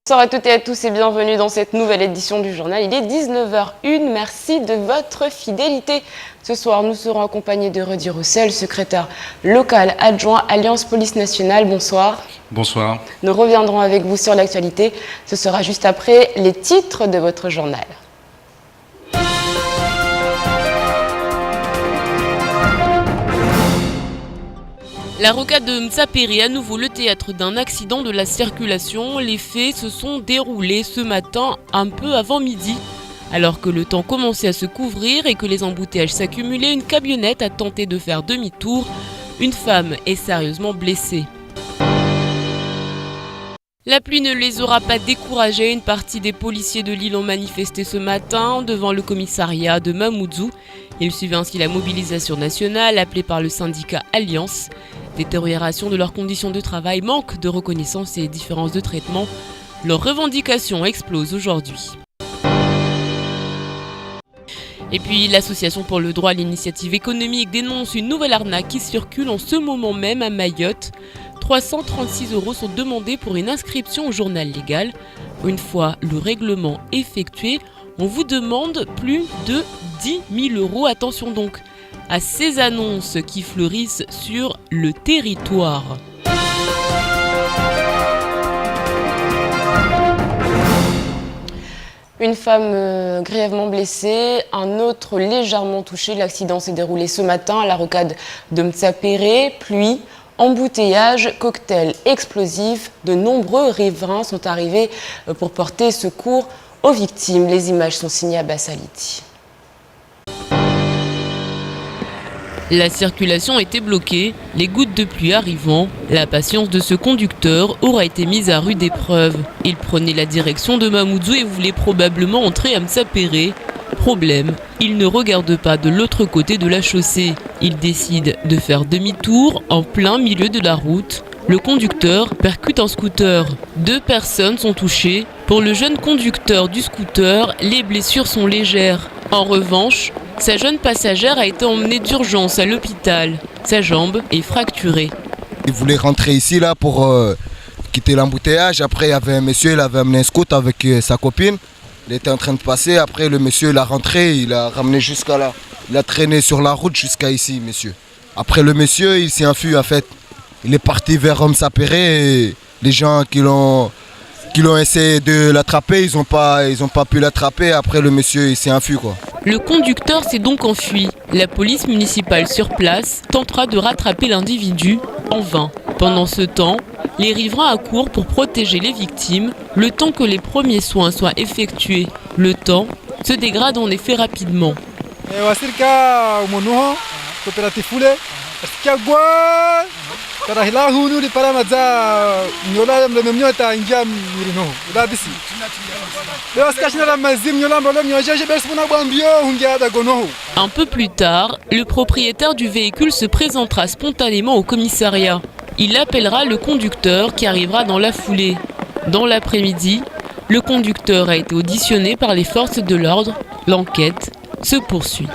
Bonsoir à toutes et à tous et bienvenue dans cette nouvelle édition du journal. Il est 19h01, merci de votre fidélité. Ce soir, nous serons accompagnés de Rudy Roussel, secrétaire local adjoint Alliance Police Nationale. Bonsoir. Bonsoir. Nous reviendrons avec vous sur l'actualité. Ce sera juste après les titres de votre journal. La rocade de Mtsapéré, à nouveau le théâtre d'un accident de la circulation. Les faits se sont déroulés ce matin un peu avant midi. Alors que le temps commençait à se couvrir et que les embouteillages s'accumulaient, une camionnette a tenté de faire demi-tour. Une femme est sérieusement blessée. La pluie ne les aura pas découragés. Une partie des policiers de Lille ont manifesté ce matin devant le commissariat de Mamoudzou. Ils suivaient ainsi la mobilisation nationale appelée par le syndicat Alliance. Détérioration de leurs conditions de travail, manque de reconnaissance et différences de traitement. Leurs revendications explosent aujourd'hui. Et puis l'association pour le droit à l'initiative économique dénonce une nouvelle arnaque qui circule en ce moment même à Mayotte. 336 € sont demandés pour une inscription au journal légal. Une fois le règlement effectué, on vous demande plus de 10 000 €. Attention donc à ces annonces qui fleurissent sur le territoire. Une femme grièvement blessée, un autre légèrement touché. L'accident s'est déroulé ce matin à la rocade de Mtsapéré. Pluie, embouteillage, cocktail explosif. De nombreux riverains sont arrivés pour porter secours aux victimes. Les images sont signées à Bassaliti. La circulation était bloquée, les gouttes de pluie arrivant. La patience de ce conducteur aura été mise à rude épreuve. Il prenait la direction de Mamoudzou et voulait probablement entrer à Mtsapéré. Problème, il ne regarde pas de l'autre côté de la chaussée. Il décide de faire demi-tour en plein milieu de la route. Le conducteur percute un scooter. 2 personnes sont touchées. Pour le jeune conducteur du scooter, les blessures sont légères. En revanche, sa jeune passagère a été emmenée d'urgence à l'hôpital. Sa jambe est fracturée. Il voulait rentrer ici là pour quitter l'embouteillage. Après, il y avait un monsieur, il avait amené un scooter avec sa copine. Il était en train de passer. Après, le monsieur l'a rentré, il l'a ramené jusqu'à là. Il a traîné sur la route jusqu'à ici, monsieur. Après, le monsieur, il s'est enfui en fait. Il est parti vers Mtsapéré et les gens qui l'ont essayé de l'attraper, ils ont pas pu l'attraper. Après, le monsieur, il s'est enfui quoi. Le conducteur s'est donc enfui. La police municipale sur place tentera de rattraper l'individu en vain. Pendant ce temps, les riverains accourent pour protéger les victimes, le temps que les premiers soins soient effectués. Le temps se dégrade en effet rapidement. Un peu plus tard, le propriétaire du véhicule se présentera spontanément au commissariat. Il appellera le conducteur qui arrivera dans la foulée. Dans l'après-midi, le conducteur a été auditionné par les forces de l'ordre. L'enquête se poursuit.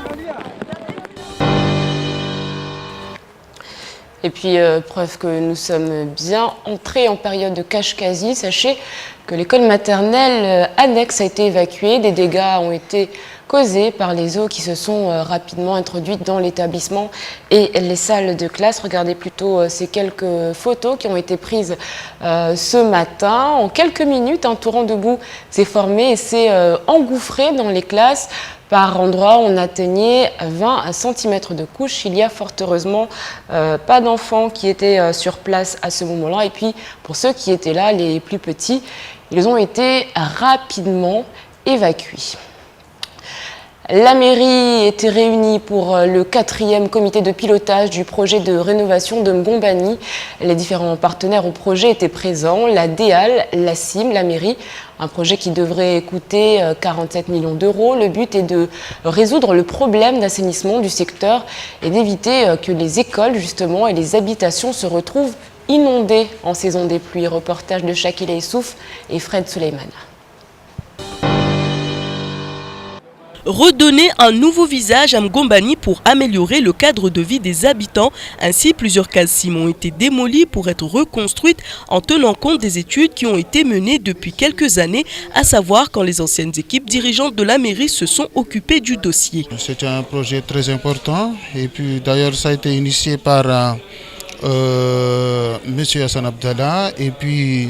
Et puis, preuve que nous sommes bien entrés en période de cache-quasi, sachez que l'école maternelle annexe a été évacuée. Des dégâts ont été causés par les eaux qui se sont rapidement introduites dans l'établissement et les salles de classe. Regardez plutôt ces quelques photos qui ont été prises ce matin. En quelques minutes, un torrent de boue s'est formé et s'est engouffré dans les classes. Par endroits, on atteignait 20 cm de couche. Il y a fort heureusement pas d'enfants qui étaient sur place à ce moment-là. Et puis, pour ceux qui étaient là, les plus petits, ils ont été rapidement évacués. La mairie était réunie pour le 4e comité de pilotage du projet de rénovation de Ngombani. Les différents partenaires au projet étaient présents, la DEAL, la CIM, la mairie. Un projet qui devrait coûter 47 millions €. Le but est de résoudre le problème d'assainissement du secteur et d'éviter que les écoles justement et les habitations se retrouvent inondées en saison des pluies. Reportage de Shakila Issouf et Fred Suleiman. Redonner un nouveau visage à Mgombani pour améliorer le cadre de vie des habitants. Ainsi, plusieurs cases cimes ont été démolies pour être reconstruites en tenant compte des études qui ont été menées depuis quelques années, à savoir quand les anciennes équipes dirigeantes de la mairie se sont occupées du dossier. C'est un projet très important et puis d'ailleurs ça a été initié par M. Hassan Abdallah et puis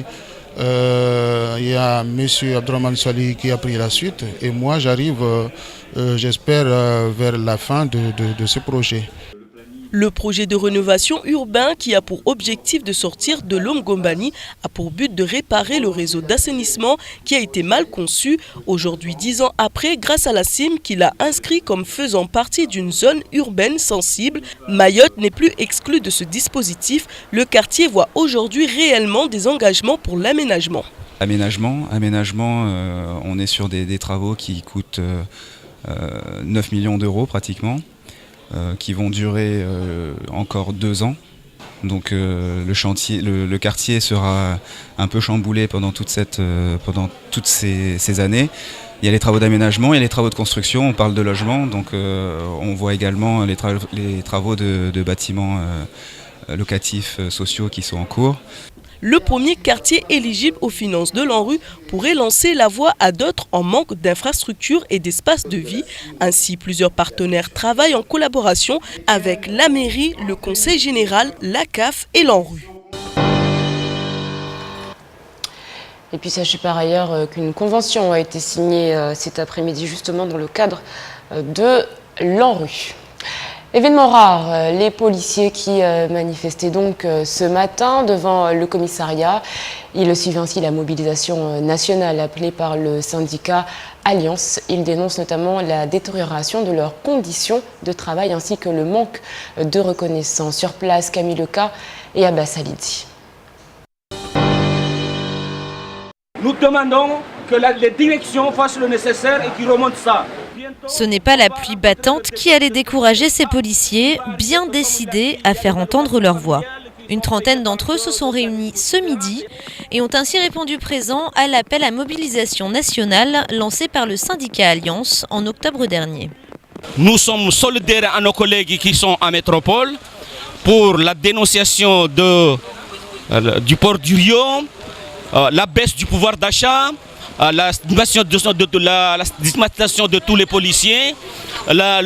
il y a M. Abdourahmane Salih qui a pris la suite et moi j'arrive, j'espère, vers la fin de ce projet. Le projet de rénovation urbain qui a pour objectif de sortir de l'eau Mgombani a pour but de réparer le réseau d'assainissement qui a été mal conçu. Aujourd'hui, 10 ans après, grâce à la CIM qu'il a inscrit comme faisant partie d'une zone urbaine sensible, Mayotte n'est plus exclue de ce dispositif. Le quartier voit aujourd'hui réellement des engagements pour l'aménagement. Aménagement, on est sur des travaux qui coûtent 9 millions d'euros pratiquement. Qui vont durer encore 2 ans. Donc le quartier sera un peu chamboulé pendant toutes ces années. Il y a les travaux d'aménagement, il y a les travaux de construction, on parle de logement, donc on voit également les travaux de bâtiments locatifs sociaux qui sont en cours. Le premier quartier éligible aux finances de l'ANRU pourrait lancer la voie à d'autres en manque d'infrastructures et d'espaces de vie. Ainsi, plusieurs partenaires travaillent en collaboration avec la mairie, le conseil général, la CAF et l'ANRU. Et puis sachez par ailleurs qu'une convention a été signée cet après-midi justement dans le cadre de l'ANRU. Événement rare, les policiers qui manifestaient donc ce matin devant le commissariat. Ils suivent ainsi la mobilisation nationale appelée par le syndicat Alliance. Ils dénoncent notamment la détérioration de leurs conditions de travail ainsi que le manque de reconnaissance. Sur place, Camille Leca et Abbas Halidi. Nous demandons que les directions fassent le nécessaire et qu'ils remontent ça. Ce n'est pas la pluie battante qui allait décourager ces policiers, bien décidés à faire entendre leur voix. Une trentaine d'entre eux se sont réunis ce midi et ont ainsi répondu présent à l'appel à mobilisation nationale lancé par le syndicat Alliance en octobre dernier. Nous sommes solidaires à nos collègues qui sont en métropole pour la dénonciation du port du Rio, la baisse du pouvoir d'achat, la stigmatisation de tous les policiers, la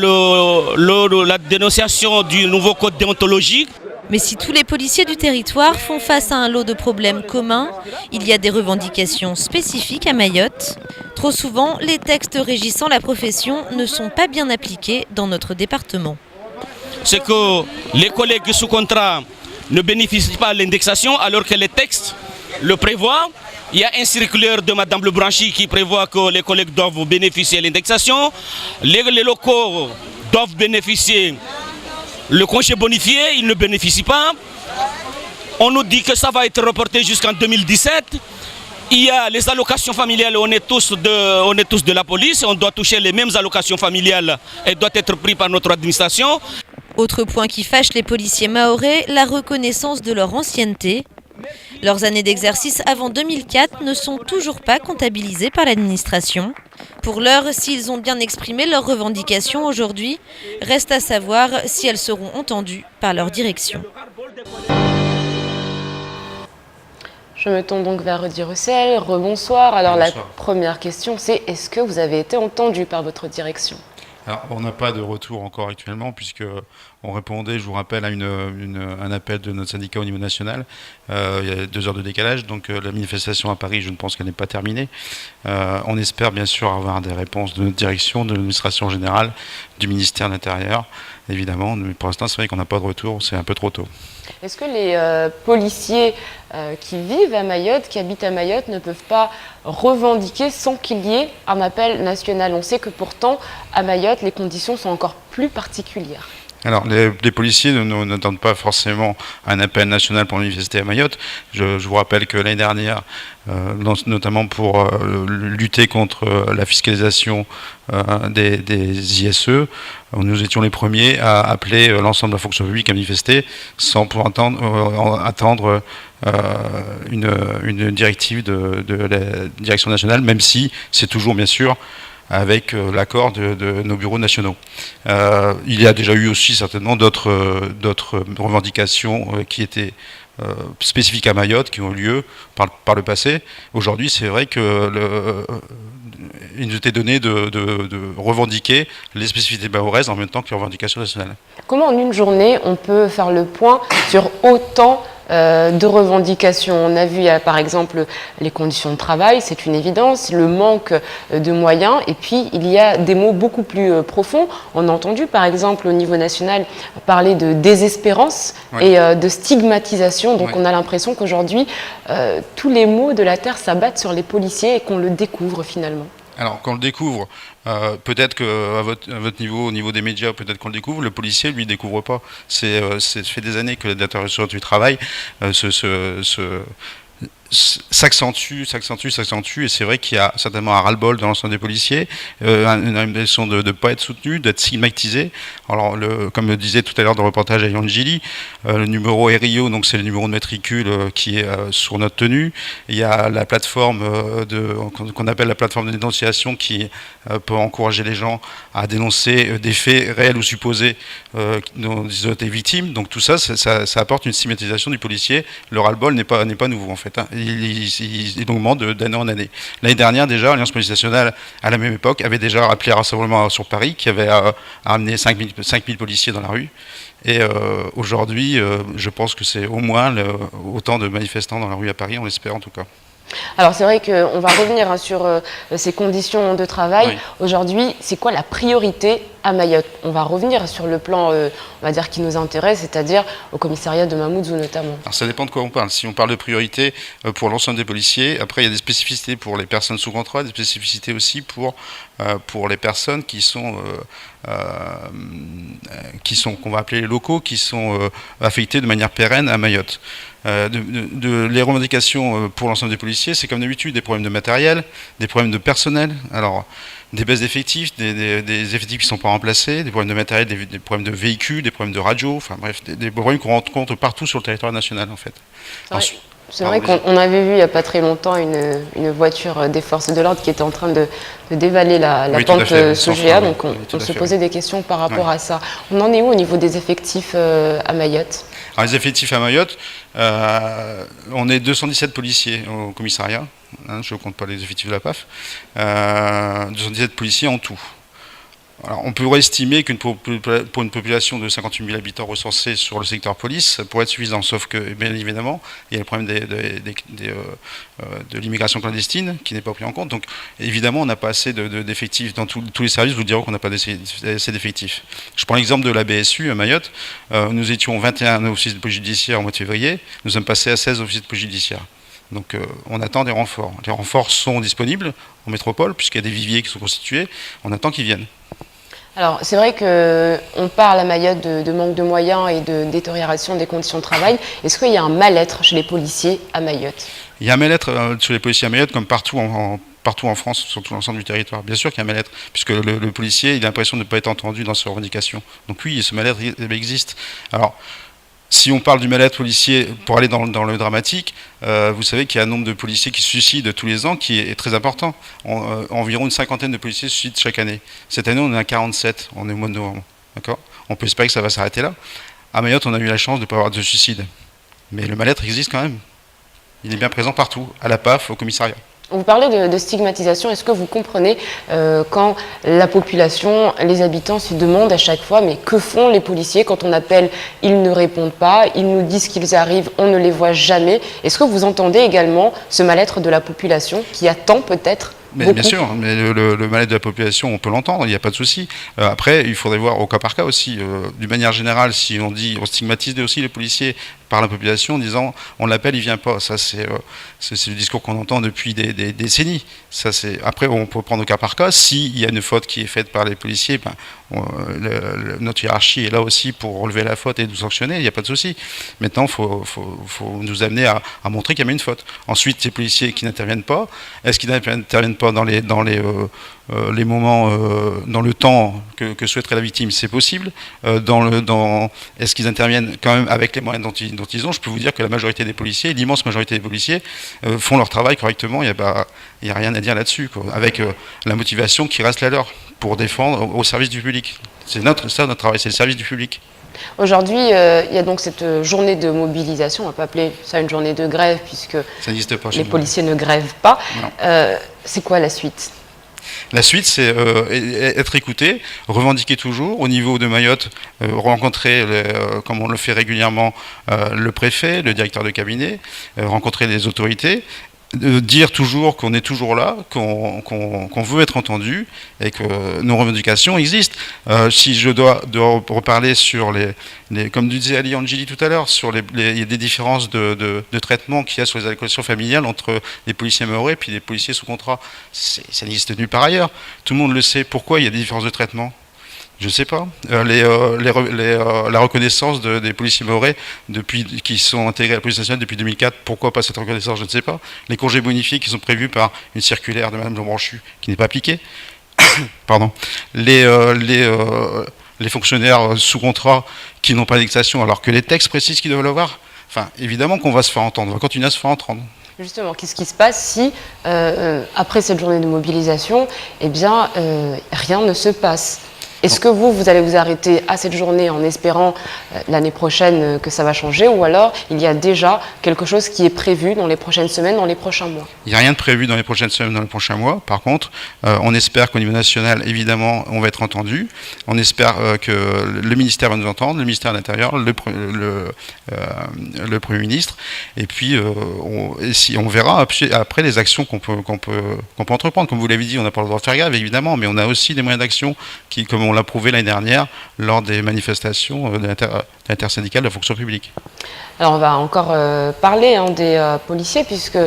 dénonciation du nouveau code déontologique. Mais si tous les policiers du territoire font face à un lot de problèmes communs, il y a des revendications spécifiques à Mayotte. Trop souvent, les textes régissant la profession ne sont pas bien appliqués dans notre département. C'est que les collègues sous contrat ne bénéficient pas de l'indexation alors que les textes le prévoient. Il y a un circulaire de Mme Lebranchi qui prévoit que les collègues doivent bénéficier de l'indexation. Les locaux doivent bénéficier le congé bonifié, ils ne bénéficient pas. On nous dit que ça va être reporté jusqu'en 2017. Il y a les allocations familiales, on est tous de la police, on doit toucher les mêmes allocations familiales et doit être pris par notre administration. Autre point qui fâche les policiers mahorais, la reconnaissance de leur ancienneté. Leurs années d'exercice avant 2004 ne sont toujours pas comptabilisées par l'administration. Pour l'heure, s'ils ont bien exprimé leurs revendications aujourd'hui, reste à savoir si elles seront entendues par leur direction. Je me tourne donc vers Rudy Russell. Rebonsoir. Alors la première question, c'est est-ce que vous avez été entendu par votre direction ? Alors, on n'a pas de retour encore actuellement puisque on répondait, je vous rappelle, à un appel de notre syndicat au niveau national. Il y a 2 heures de décalage, donc la manifestation à Paris, je ne pense qu'elle n'est pas terminée. On espère bien sûr avoir des réponses de notre direction, de l'administration générale, du ministère de l'Intérieur, évidemment. Mais pour l'instant, c'est vrai qu'on n'a pas de retour, c'est un peu trop tôt. Est-ce que les policiers qui vivent à Mayotte, qui habitent à Mayotte, ne peuvent pas revendiquer sans qu'il y ait un appel national ? On sait que pourtant, à Mayotte, les conditions sont encore plus particulières. Alors, les policiers n'attendent pas forcément un appel national pour manifester à Mayotte. Je vous rappelle que l'année dernière, notamment pour lutter contre la fiscalisation des ISE, nous étions les premiers à appeler l'ensemble de la fonction publique à manifester sans pouvoir attendre une directive de la direction nationale, même si c'est toujours bien sûr avec l'accord de nos bureaux nationaux. Il y a déjà eu aussi certainement d'autres revendications qui étaient spécifiques à Mayotte, qui ont eu lieu par le passé. Aujourd'hui, c'est vrai que il nous était donné de revendiquer les spécificités mahoraises en même temps que les revendications nationales. Comment en une journée on peut faire le point sur autant de revendications? On a vu par exemple les conditions de travail, c'est une évidence, le manque de moyens, et puis il y a des mots beaucoup plus profonds. On a entendu par exemple au niveau national parler de désespérance et de stigmatisation, donc on a l'impression qu'aujourd'hui tous les maux de la terre s'abattent sur les policiers et qu'on le découvre finalement. Alors, quand on le découvre, peut-être qu'à votre niveau, au niveau des médias, peut-être qu'on le découvre, le policier, lui, ne découvre pas. Ça fait des années que la détérioration du travail s'accentue, et c'est vrai qu'il y a certainement un ras-le-bol dans l'ensemble des policiers, une impression de ne pas être soutenu, d'être stigmatisé. Alors, comme le disait tout à l'heure dans le reportage à Yangili, le numéro RIO, donc c'est le numéro de matricule qui est sur notre tenue. Il y a la plateforme qu'on appelle la plateforme de dénonciation qui peut encourager les gens à dénoncer des faits réels ou supposés dont ils ont été victimes. Donc tout ça, ça apporte une stigmatisation du policier. Le ras-le-bol n'est pas nouveau en fait. Il augmente d'année en année. L'année dernière, déjà, l'Alliance Police Nationale, à la même époque, avait déjà appelé un rassemblement sur Paris qui avait amené 5000 policiers dans la rue. Et aujourd'hui, je pense que c'est au moins autant de manifestants dans la rue à Paris, on l'espère en tout cas. Alors c'est vrai qu'on va revenir sur ces conditions de travail. Oui. Aujourd'hui, c'est quoi la priorité à Mayotte? On va revenir sur le plan, on va dire, qui nous intéresse, c'est-à-dire au commissariat de Mamoudzou notamment. Alors ça dépend de quoi on parle. Si on parle de priorité pour l'ensemble des policiers, après il y a des spécificités pour les personnes sous contrat, des spécificités aussi pour les personnes qui sont qu'on va appeler les locaux, qui sont affectés de manière pérenne à Mayotte. Les revendications pour l'ensemble des policiers, c'est comme d'habitude des problèmes de matériel, des problèmes de personnel, alors des baisses d'effectifs, des effectifs qui ne sont pas remplacés, des problèmes de matériel, des problèmes de véhicules, des problèmes de radio, enfin bref, des problèmes qu'on rencontre partout sur le territoire national en fait. C'est vrai qu'on avait vu il n'y a pas très longtemps une voiture des forces de l'ordre qui était en train de dévaler la pente Sogea, donc on se posait des questions par rapport à ça. On en est où au niveau des effectifs à Mayotte? Alors les effectifs à Mayotte, on est 217 policiers au commissariat, je ne compte pas les effectifs de la PAF, 217 policiers en tout. Alors, on pourrait estimer pour une population de 58 000 habitants recensés sur le secteur police, ça pourrait être suffisant, sauf que, bien évidemment, il y a le problème de l'immigration clandestine qui n'est pas pris en compte. Donc, évidemment, on n'a pas assez d'effectifs. Dans tous les services, vous diront qu'on n'a pas assez d'effectifs. Je prends l'exemple de la BSU à Mayotte. Nous étions 21 officiers de police judiciaire au mois de février. Nous sommes passés à 16 officiers de police judiciaire. Donc on attend des renforts. Les renforts sont disponibles en métropole, puisqu'il y a des viviers qui sont constitués. On attend qu'ils viennent. Alors, c'est vrai qu'on parle à Mayotte de manque de moyens et de détérioration des conditions de travail. Est-ce qu'il y a un mal-être chez les policiers à Mayotte? Il y a un mal-être chez les policiers à Mayotte, comme partout en France, sur tout l'ensemble du territoire. Bien sûr qu'il y a un mal-être, puisque le policier il a l'impression de ne pas être entendu dans ses revendications. Donc oui, ce mal-être existe. Alors, si on parle du mal-être policier, pour aller dans le dramatique, vous savez qu'il y a un nombre de policiers qui se suicident tous les ans qui est très important. Environ une 50aine de policiers se suicident chaque année. Cette année, on est à 47, on est au mois de novembre. D'accord ? On peut espérer que ça va s'arrêter là. À Mayotte, on a eu la chance de ne pas avoir de suicide. Mais le mal-être existe quand même. Il est bien présent partout, à la PAF, au commissariat. Vous parlez de stigmatisation, est-ce que vous comprenez quand la population, les habitants se demandent à chaque fois mais que font les policiers quand on appelle, ils ne répondent pas, ils nous disent qu'ils arrivent, on ne les voit jamais. Est-ce que vous entendez également ce mal-être de la population qui attend peut-être beaucoup? Bien sûr, mais le mal-être de la population, on peut l'entendre, il n'y a pas de souci. Après, il faudrait voir au cas par cas aussi. D'une manière générale, si on stigmatise aussi les policiers par la population en disant on l'appelle, il vient pas. Ça, c'est le discours qu'on entend depuis des décennies. Après, on peut prendre au cas par cas. S'il y a une faute qui est faite par les policiers, notre hiérarchie est là aussi pour relever la faute et nous sanctionner, il n'y a pas de souci. Maintenant, il faut nous amener à montrer qu'il y a une faute. Ensuite, ces policiers qui n'interviennent pas, est-ce qu'ils n'interviennent pas pas dans les moments, dans le temps que souhaiterait la victime, c'est possible. Est-ce qu'ils interviennent quand même avec les moyens dont ils ont? Je peux vous dire que la majorité des policiers, l'immense majorité des policiers, font leur travail correctement. Il n'y a rien à dire là-dessus, avec la motivation qui reste la leur pour défendre au service du public. C'est notre travail, c'est le service du public. Aujourd'hui, il y a donc cette journée de mobilisation, on ne va pas appeler ça une journée de grève puisque ça n'existe pas chez les nous. policiers ne grèvent pas. C'est quoi la suite? La suite, c'est être écouté, revendiquer toujours au niveau de Mayotte, rencontrer, comme on le fait régulièrement, le préfet, le directeur de cabinet, rencontrer les autorités, dire toujours qu'on est toujours là, qu'on veut être entendu et que nos revendications existent. Si je dois reparler sur comme disait Ali Angeli tout à l'heure, sur il y a des différences de traitement qu'il y a sur les allocations familiales entre les policiers mahorais et puis les policiers sous contrat. Ça n'existe nulle part ailleurs. Tout le monde le sait. Pourquoi il y a des différences de traitement ? Je ne sais pas. La reconnaissance des policiers mahorais qui sont intégrés à la police nationale depuis 2004, pourquoi pas cette reconnaissance? Je ne sais pas. Les congés bonifiés qui sont prévus par une circulaire de Mme Jean-Branchu qui n'est pas appliquée. Pardon. Les fonctionnaires sous contrat qui n'ont pas d'indexation alors que les textes précisent qu'ils doivent l'avoir. Enfin, évidemment qu'on va se faire entendre. On va continuer à se faire entendre. Justement, qu'est-ce qui se passe si, après cette journée de mobilisation, rien ne se passe? Est-ce que vous allez vous arrêter à cette journée en espérant l'année prochaine que ça va changer, ou alors il y a déjà quelque chose qui est prévu dans les prochaines semaines, dans les prochains mois? Il n'y a rien de prévu dans les prochaines semaines, dans les prochains mois. Par contre, on espère qu'au niveau national, évidemment, on va être entendu. On espère que le ministère va nous entendre, le ministère de l'Intérieur, le Premier ministre. Et puis, on verra après les actions qu'on peut entreprendre. Comme vous l'avez dit, on n'a pas le droit de faire grève, évidemment, mais on a aussi des moyens d'action qui, comme on l'a prouvé l'année dernière lors des manifestations de l'intersyndicale de la fonction publique. Alors on va encore parler des policiers puisque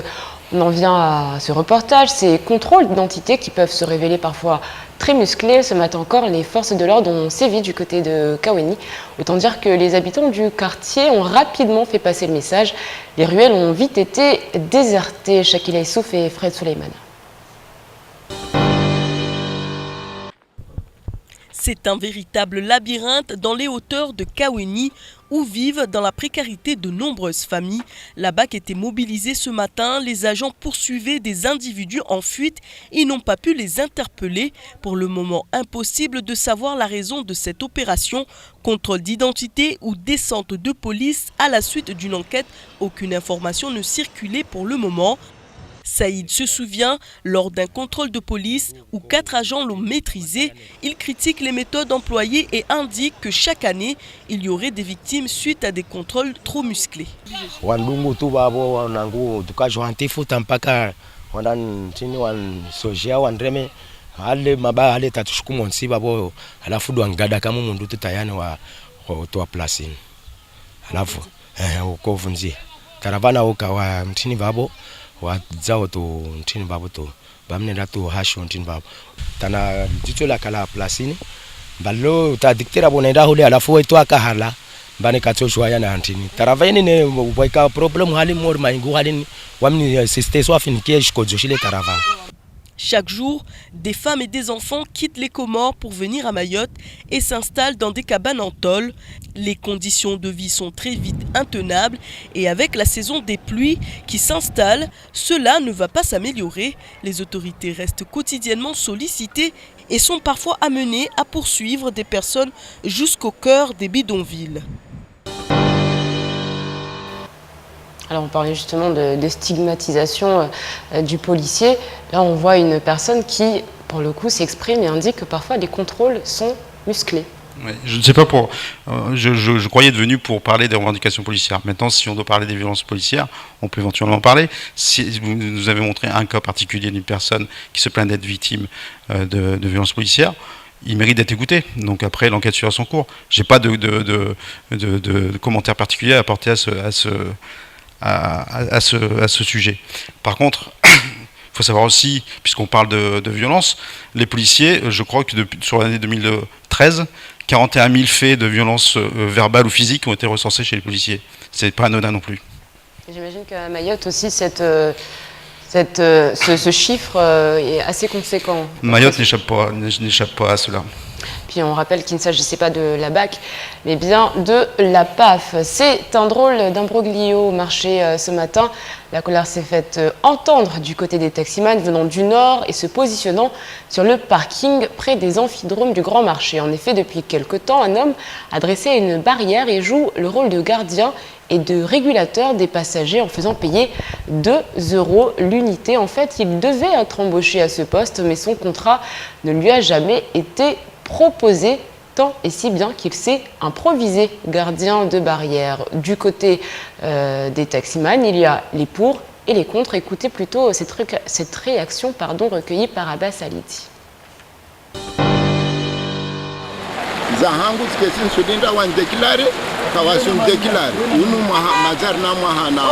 on en vient à ce reportage, ces contrôles d'identité qui peuvent se révéler parfois très musclés. Ce matin encore, les forces de l'ordre ont sévi du côté de Kaweni. Autant dire que les habitants du quartier ont rapidement fait passer le message. Les ruelles ont vite été désertées. Shakila Issouf et Fred Souleyman. C'est un véritable labyrinthe dans les hauteurs de Kaweni où vivent dans la précarité de nombreuses familles. La BAC était mobilisée ce matin. Les agents poursuivaient des individus en fuite et n'ont pas pu les interpeller. Pour le moment, impossible de savoir la raison de cette opération. Contrôle d'identité ou descente de police à la suite d'une enquête. Aucune information ne circulait pour le moment. Saïd se souvient, lors d'un contrôle de police où 4 agents l'ont maîtrisé, il critique les méthodes employées et indique que chaque année, il y aurait des victimes suite à des contrôles trop musclés. wadzao to ntini babo to bamnenda to hasho ntini babo tana dito la kala plasini ballo ta diktera bonenda hole alafu wetu akahala bane katsoshwa yana ntini taraveni ne waika problem hali mor maingu hali wamni système soit finiqué jusqu'au joshile taravani. Chaque jour, des femmes et des enfants quittent les Comores pour venir à Mayotte et s'installent dans des cabanes en tôle. Les conditions de vie sont très vite intenables et avec la saison des pluies qui s'installe, cela ne va pas s'améliorer. Les autorités restent quotidiennement sollicitées et sont parfois amenées à poursuivre des personnes jusqu'au cœur des bidonvilles. Alors on parlait justement de stigmatisation du policier. Là on voit une personne qui, pour le coup, s'exprime et indique que parfois les contrôles sont musclés. Oui, je ne sais pas je croyais être venu pour parler des revendications policières. Maintenant, si on doit parler des violences policières, on peut éventuellement en parler. Si vous nous avez montré un cas particulier d'une personne qui se plaint d'être victime de violences policières, il mérite d'être écouté. Donc après, l'enquête suivra son cours. Je n'ai pas de commentaires particuliers à apporter à ce sujet. Par contre, il faut savoir aussi, puisqu'on parle de violence, les policiers, je crois que sur l'année 2013, 41 000 faits de violence verbale ou physique ont été recensés chez les policiers. C'est pas anodin non plus. J'imagine qu'à Mayotte aussi, Ce chiffre est assez conséquent. Mayotte n'échappe pas à cela. Puis on rappelle qu'il ne s'agissait pas de la BAC, mais bien de la PAF. C'est un drôle d'imbroglio au marché ce matin. La colère s'est faite entendre du côté des taximans venant du nord et se positionnant sur le parking près des amphidromes du Grand Marché. En effet, depuis quelque temps, un homme a dressé une barrière et joue le rôle de gardien et de régulateur des passagers en faisant payer 2 € l'unité. En fait, il devait être embauché à ce poste, mais son contrat ne lui a jamais été proposé, tant et si bien qu'il s'est improvisé gardien de barrière. Du côté des taximans, il y a les pour et les contre. Écoutez plutôt cette réaction recueillie par Abbas Aliti. Zahangu tikesin sudinda wan dekilare kawasum dekilare unu mazar na mahana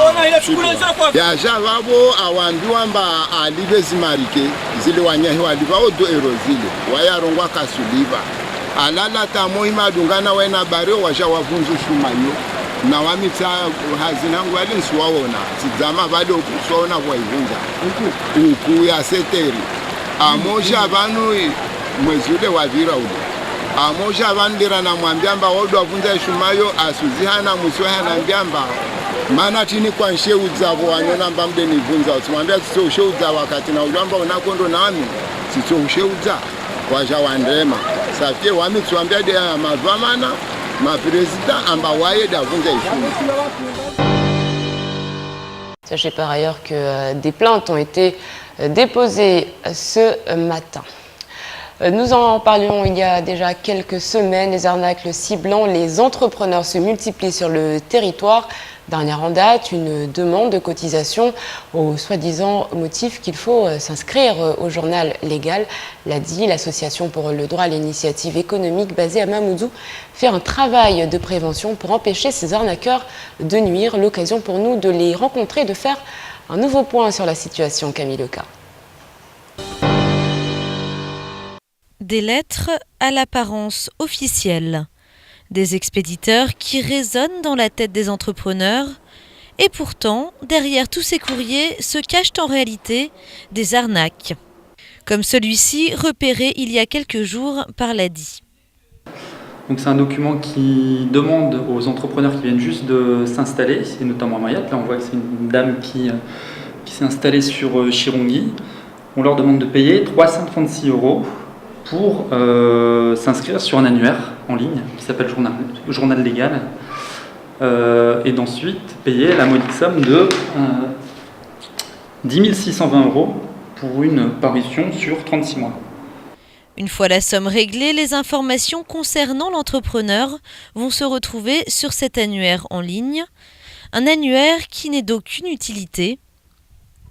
ya javabo awandu amba alive zimarike zile wanyahi waliva odo erozile wayarongwa kasuliva alala tamo imadungana wena bareo washa wavunzu shumayo na wamitsa hazinangu alinsuwaona tizama bado kuswaona waivunza uku ya seteri amosha banu mwezule wavira ule amosha vandira na mwambiamba wodo avunza shumayo asuzihana muswehana mbiamba mana tini kwa nsheu dzavo wanyona mbamde nivunza usimwambia sito usheu dza wakati na uliamba unakondo nami sito usheu dza waja wandrema safie wami tuambia de mavamana maprezida amba waye davunza ishumi. Sachez par ailleurs que des plaintes ont été déposées ce matin. Nous en parlions il y a déjà quelques semaines, les arnaques ciblant les entrepreneurs se multiplient sur le territoire. Dernière en date, une demande de cotisation au soi-disant motif qu'il faut s'inscrire au journal légal. L'a dit l'association pour le droit à l'initiative économique basée à Mamoudzou fait un travail de prévention pour empêcher ces arnaqueurs de nuire. L'occasion pour nous de les rencontrer et de faire un nouveau point sur la situation. Camille Leca. Des lettres à l'apparence officielle, des expéditeurs qui résonnent dans la tête des entrepreneurs, et pourtant, derrière tous ces courriers se cachent en réalité des arnaques, comme celui-ci repéré il y a quelques jours par l'ADI. Donc c'est un document qui demande aux entrepreneurs qui viennent juste de s'installer, et notamment à Mayotte. Là on voit que c'est une dame qui s'est installée sur Chirongui. On leur demande de payer 336 € pour s'inscrire sur un annuaire en ligne qui s'appelle Journal Légal et d'ensuite payer la modique somme de 10 620 € pour une parution sur 36 mois. Une fois la somme réglée, les informations concernant l'entrepreneur vont se retrouver sur cet annuaire en ligne, un annuaire qui n'est d'aucune utilité.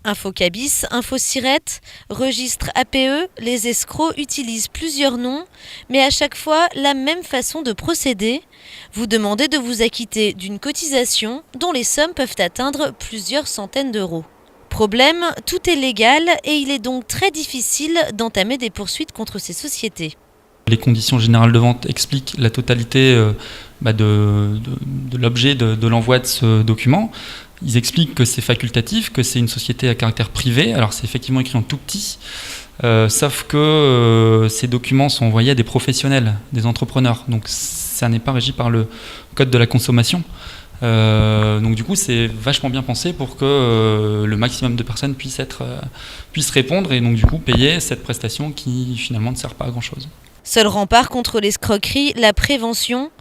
Infocabis, Infosiret, registre APE, les escrocs utilisent plusieurs noms, mais à chaque fois la même façon de procéder. Vous demandez de vous acquitter d'une cotisation dont les sommes peuvent atteindre plusieurs centaines d'euros. Problème, tout est légal et il est donc très difficile d'entamer des poursuites contre ces sociétés. Les conditions générales de vente expliquent la totalité de l'objet de l'envoi de ce document. Ils expliquent que c'est facultatif, que c'est une société à caractère privé. Alors c'est effectivement écrit en tout petit, sauf que ces documents sont envoyés à des professionnels, des entrepreneurs. Donc ça n'est pas régi par le code de la consommation. Donc du coup c'est vachement bien pensé pour que le maximum de personnes puissent répondre et donc du coup payer cette prestation qui finalement ne sert pas à grand chose. Seul rempart contre l'escroquerie, la prévention.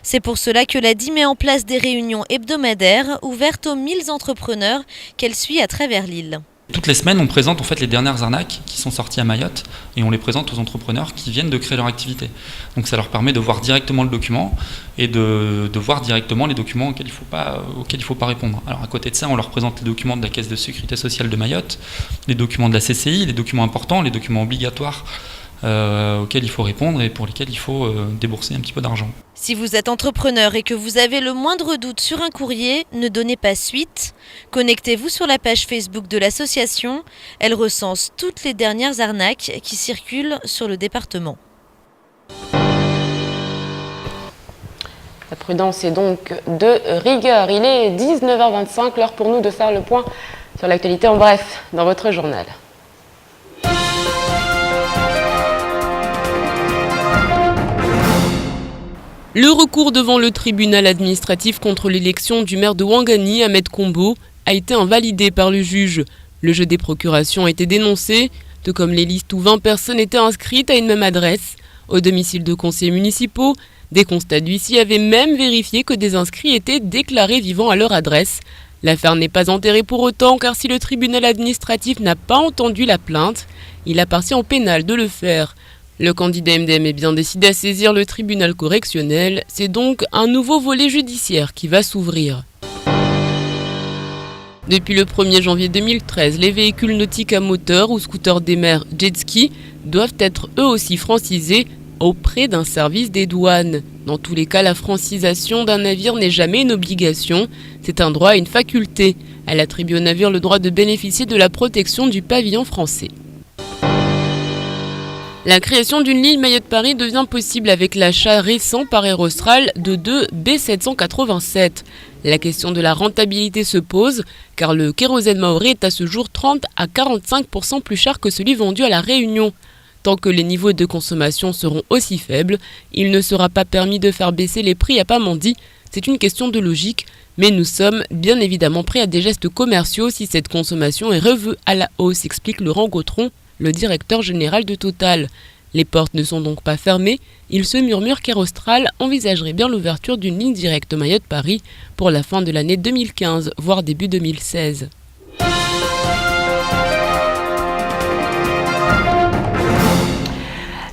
C'est pour cela que l'ADI met en place des réunions hebdomadaires ouvertes aux 1000 entrepreneurs qu'elle suit à travers l'île. Toutes les semaines, on présente en fait les dernières arnaques qui sont sorties à Mayotte et on les présente aux entrepreneurs qui viennent de créer leur activité. Donc ça leur permet de voir directement le document et de voir directement les documents auxquels il faut pas répondre. Alors à côté de ça, on leur présente les documents de la Caisse de Sécurité Sociale de Mayotte, les documents de la CCI, les documents importants, les documents obligatoires auxquels il faut répondre et pour lesquels il faut débourser un petit peu d'argent. Si vous êtes entrepreneur et que vous avez le moindre doute sur un courrier, ne donnez pas suite. Connectez-vous sur la page Facebook de l'association. Elle recense toutes les dernières arnaques qui circulent sur le département. La prudence est donc de rigueur. Il est 19h25, l'heure pour nous de faire le point sur l'actualité en bref dans votre journal. Le recours devant le tribunal administratif contre l'élection du maire de Ouangani, Ahmed Kombo, a été invalidé par le juge. Le jeu des procurations a été dénoncé, tout comme les listes où 20 personnes étaient inscrites à une même adresse. Au domicile de conseillers municipaux, des constats d'huissiers avaient même vérifié que des inscrits étaient déclarés vivant à leur adresse. L'affaire n'est pas enterrée pour autant, car si le tribunal administratif n'a pas entendu la plainte, il appartient au pénal de le faire. Le candidat MDM est bien décidé à saisir le tribunal correctionnel. C'est donc un nouveau volet judiciaire qui va s'ouvrir. Depuis le 1er janvier 2013, les véhicules nautiques à moteur ou scooters des mers jet ski doivent être eux aussi francisés auprès d'un service des douanes. Dans tous les cas, la francisation d'un navire n'est jamais une obligation, c'est un droit et une faculté. Elle attribue au navire le droit de bénéficier de la protection du pavillon français. La création d'une ligne Mayotte-Paris devient possible avec l'achat récent par Air Austral de 2 B787. La question de la rentabilité se pose, car le kérosène maoré est à ce jour 30 à 45% plus cher que celui vendu à La Réunion. Tant que les niveaux de consommation seront aussi faibles, il ne sera pas permis de faire baisser les prix à Pamandie. C'est une question de logique, mais nous sommes bien évidemment prêts à des gestes commerciaux si cette consommation est revue à la hausse, explique Laurent Gautron, le directeur général de Total. Les portes ne sont donc pas fermées. Il se murmure qu'Air Austral envisagerait bien l'ouverture d'une ligne directe Mayotte-Paris pour la fin de l'année 2015, voire début 2016.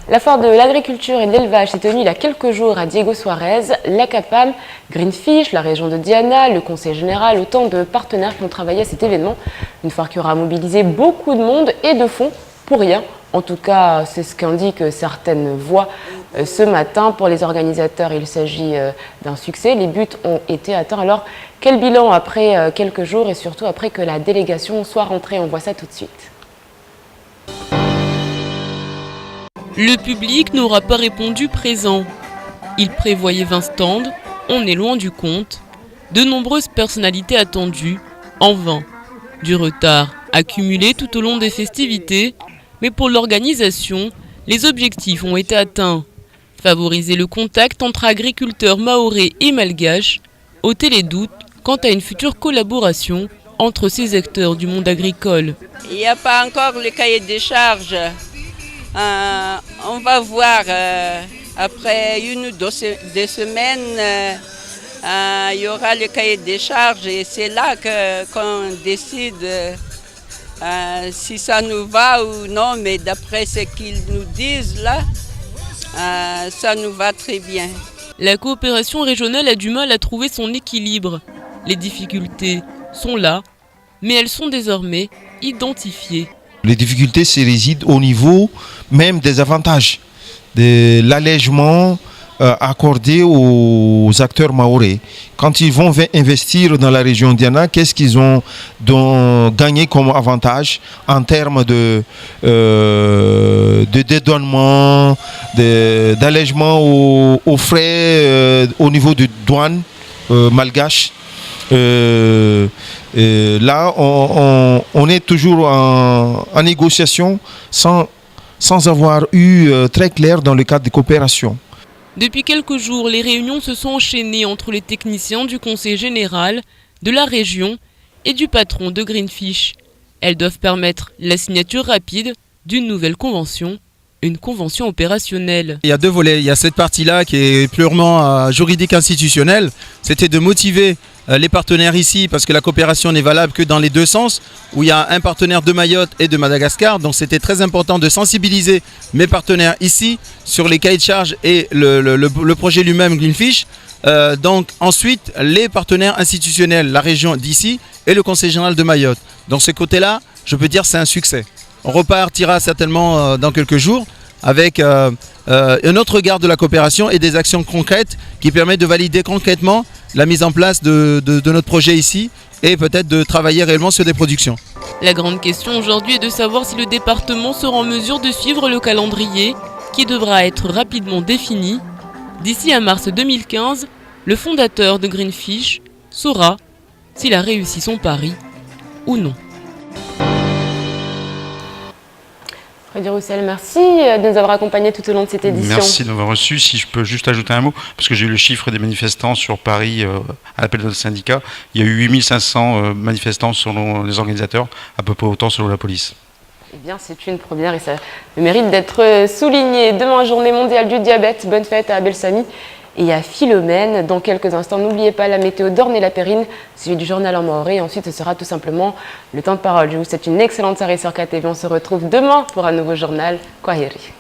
La foire de l'agriculture et de l'élevage s'est tenue il y a quelques jours à Diego Suarez, la CAPAM, Greenfish, la région de Diana, le Conseil général, autant de partenaires qui ont travaillé à cet événement. Une foire qui aura mobilisé beaucoup de monde et de fonds pour rien. En tout cas, c'est ce qu'indiquent certaines voix ce matin. Pour les organisateurs, il s'agit d'un succès. Les buts ont été atteints. Alors, quel bilan après quelques jours et surtout après que la délégation soit rentrée? On voit ça tout de suite. Le public n'aura pas répondu présent. Il prévoyait 20 stands, on est loin du compte. De nombreuses personnalités attendues, en vain. Du retard accumulé tout au long des festivités, mais pour l'organisation, les objectifs ont été atteints. Favoriser le contact entre agriculteurs mahorais et malgaches, ôter les doutes quant à une future collaboration entre ces acteurs du monde agricole. Il n'y a pas encore le cahier des charges. On va voir après une ou deux semaines, il y aura le cahier des charges et c'est là qu'on décide si ça nous va ou non. Mais d'après ce qu'ils nous disent là, ça nous va très bien. La coopération régionale a du mal à trouver son équilibre. Les difficultés sont là, mais elles sont désormais identifiées. Les difficultés se résident au niveau même des avantages, de l'allègement accordé aux acteurs mahorais. Quand ils vont investir dans la région Diana, qu'est-ce qu'ils ont gagné comme avantage en termes de dédouanement, d'allègement aux frais au niveau de douane malgache. Là, on est toujours en négociation sans avoir eu très clair dans le cadre des coopérations. Depuis quelques jours, les réunions se sont enchaînées entre les techniciens du Conseil général, de la région et du patron de Greenfish. Elles doivent permettre la signature rapide d'une nouvelle convention, une convention opérationnelle. Il y a deux volets. Il y a cette partie-là qui est purement juridique institutionnelle. C'était de motiver les partenaires ici, parce que la coopération n'est valable que dans les deux sens, où il y a un partenaire de Mayotte et de Madagascar. Donc c'était très important de sensibiliser mes partenaires ici sur les cahiers de charges et le projet lui-même Greenfish. Donc ensuite, les partenaires institutionnels, la région d'ici et le Conseil général de Mayotte. Donc ce côté-là, je peux dire c'est un succès. On repartira certainement dans quelques jours avec un autre regard de la coopération et des actions concrètes qui permettent de valider concrètement la mise en place de notre projet ici et peut-être de travailler réellement sur des productions. La grande question aujourd'hui est de savoir si le département sera en mesure de suivre le calendrier qui devra être rapidement défini. D'ici à mars 2015, le fondateur de Greenfish saura s'il a réussi son pari ou non. Radio Roussel, merci de nous avoir accompagnés tout au long de cette édition. Merci de m'avoir reçu. Si je peux juste ajouter un mot, parce que j'ai eu le chiffre des manifestants sur Paris à l'appel de notre syndicat. Il y a eu 8500 manifestants selon les organisateurs, à peu près autant selon la police. Eh bien, c'est une première et ça mérite d'être souligné. Demain, journée mondiale du diabète. Bonne fête à Abel Samy et à Philomène. Dans quelques instants, n'oubliez pas la météo d'Orné-la-Périne, suivi du journal en maoré. Ensuite, ce sera tout simplement le temps de parole. Je vous souhaite une excellente soirée sur KTV. On se retrouve demain pour un nouveau journal. Kwaheri.